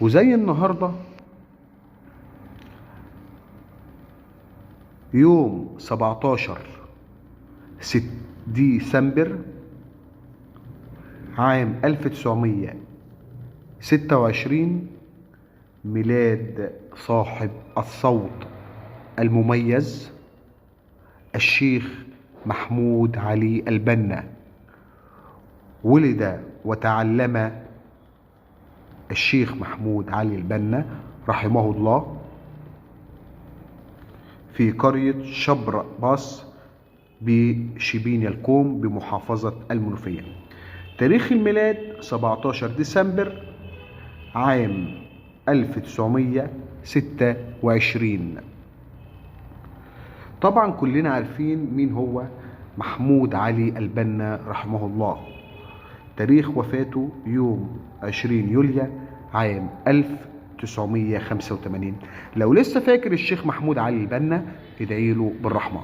وزي النهاردة يوم 17 ديسمبر عام 1926 ميلاد صاحب الصوت المميز الشيخ محمود علي البنا. ولد وتعلم الشيخ محمود علي البنا رحمه الله في قرية شبر باص بشبين الكوم بمحافظة المنوفية. تاريخ الميلاد 17 ديسمبر عام 1926. طبعا كلنا عارفين مين هو محمود علي البنا رحمه الله. تاريخ وفاته يوم 20 يوليو عام 1985. لو لسه فاكر الشيخ محمود علي البنا ادعيله بالرحمة.